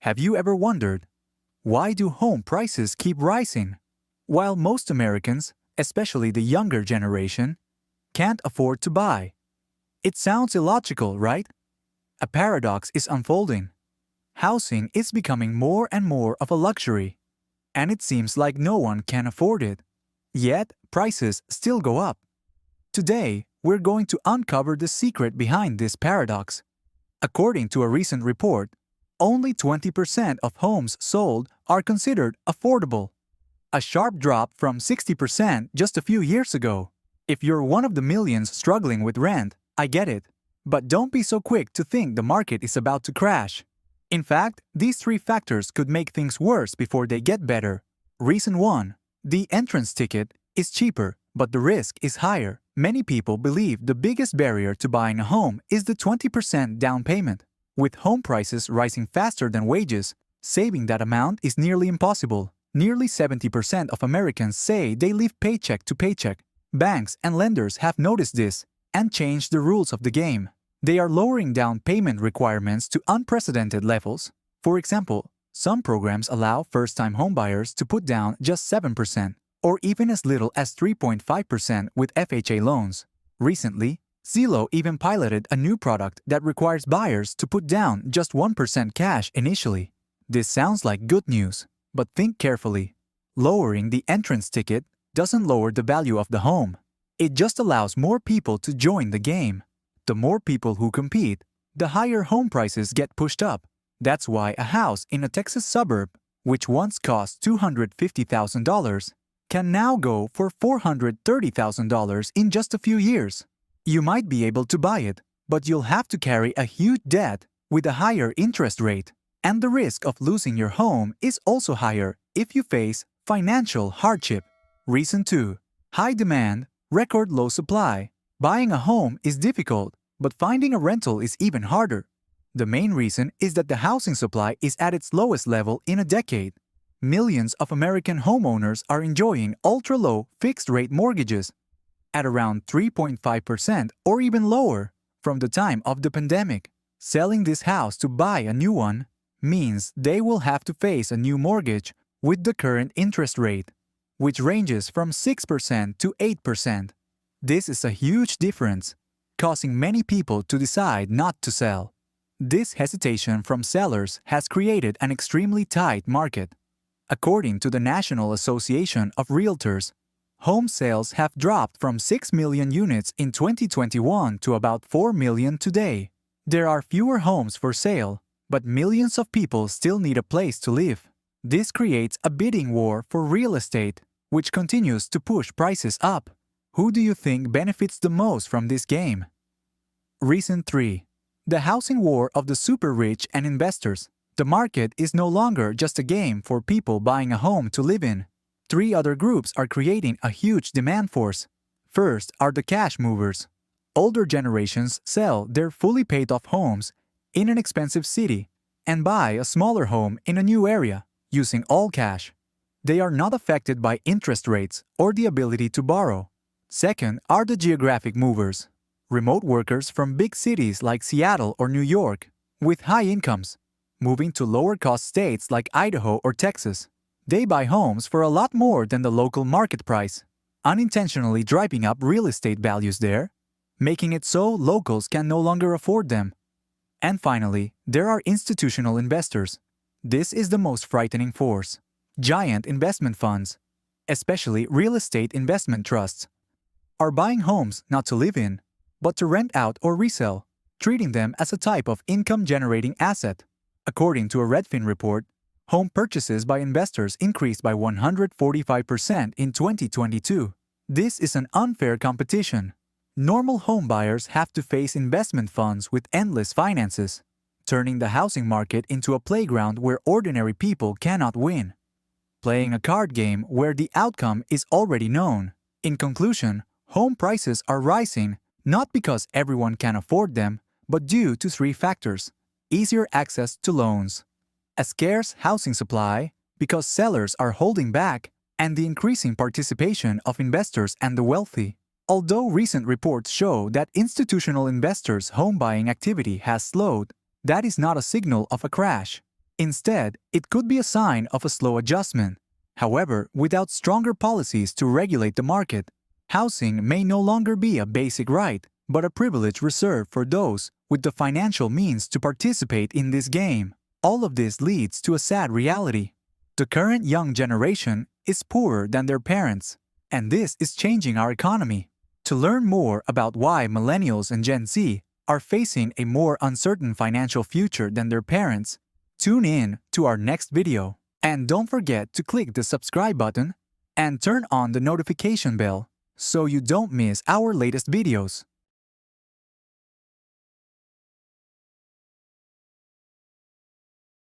Have you ever wondered, why do home prices keep rising? While most Americans, especially the younger generation, can't afford to buy. It sounds illogical, right? A paradox is unfolding. Housing is becoming more and more of a luxury, and it seems like no one can afford it. Yet, prices still go up. Today, we're going to uncover the secret behind this paradox. According to a recent report, only 20% of homes sold are considered affordable, a sharp drop from 60% just a few years ago. If you're one of the millions struggling with rent, I get it. But don't be so quick to think the market is about to crash. In fact, these three factors could make things worse before they get better. Reason 1. The entrance ticket is cheaper, but the risk is higher. Many people believe the biggest barrier to buying a home is the 20% down payment. With home prices rising faster than wages, saving that amount is nearly impossible. Nearly 70% of Americans say they live paycheck to paycheck. Banks and lenders have noticed this and changed the rules of the game. They are lowering down payment requirements to unprecedented levels. For example, some programs allow first-time homebuyers to put down just 7%, or even as little as 3.5% with FHA loans. Recently, Zillow even piloted a new product that requires buyers to put down just 1% cash initially. This sounds like good news, but think carefully. Lowering the entrance ticket doesn't lower the value of the home. It just allows more people to join the game. The more people who compete, the higher home prices get pushed up. That's why a house in a Texas suburb, which once cost $250,000, can now go for $430,000 in just a few years. You might be able to buy it, but you'll have to carry a huge debt with a higher interest rate. And the risk of losing your home is also higher if you face financial hardship. Reason 2. High demand, record low supply. Buying a home is difficult, but finding a rental is even harder. The main reason is that the housing supply is at its lowest level in a decade. Millions of American homeowners are enjoying ultra-low fixed-rate mortgages at around 3.5% or even lower from the time of the pandemic. Selling this house to buy a new one means they will have to face a new mortgage with the current interest rate, which ranges from 6% to 8%. This is a huge difference, causing many people to decide not to sell. This hesitation from sellers has created an extremely tight market. According to the National Association of Realtors, home sales have dropped from 6 million units in 2021 to about 4 million today. There are fewer homes for sale, but millions of people still need a place to live. This creates a bidding war for real estate, which continues to push prices up. Who do you think benefits the most from this game? Reason 3. The housing war of the super rich and investors. The market is no longer just a game for people buying a home to live in. Three other groups are creating a huge demand force. First are the cash movers. Older generations sell their fully paid-off homes in an expensive city and buy a smaller home in a new area using all cash. They are not affected by interest rates or the ability to borrow. Second are the geographic movers. Remote workers from big cities like Seattle or New York with high incomes, moving to lower-cost states like Idaho or Texas. They buy homes for a lot more than the local market price, unintentionally driving up real estate values there, making it so locals can no longer afford them. And finally, there are institutional investors. This is the most frightening force. Giant investment funds, especially real estate investment trusts, are buying homes not to live in, but to rent out or resell, treating them as a type of income-generating asset. According to a Redfin report, home purchases by investors increased by 145% in 2022. This is an unfair competition. Normal home buyers have to face investment funds with endless finances, turning the housing market into a playground where ordinary people cannot win. Playing a card game where the outcome is already known. In conclusion, home prices are rising not because everyone can afford them, but due to three factors: easier access to loans, a scarce housing supply because sellers are holding back, and the increasing participation of investors and the wealthy. Although recent reports show that institutional investors' home buying activity has slowed, that is not a signal of a crash. Instead, it could be a sign of a slow adjustment. However, without stronger policies to regulate the market, housing may no longer be a basic right, but a privilege reserved for those with the financial means to participate in this game. All of this leads to a sad reality. The current young generation is poorer than their parents, and this is changing our economy. To learn more about why millennials and Gen Z are facing a more uncertain financial future than their parents, tune in to our next video. And don't forget to click the subscribe button and turn on the notification bell so you don't miss our latest videos.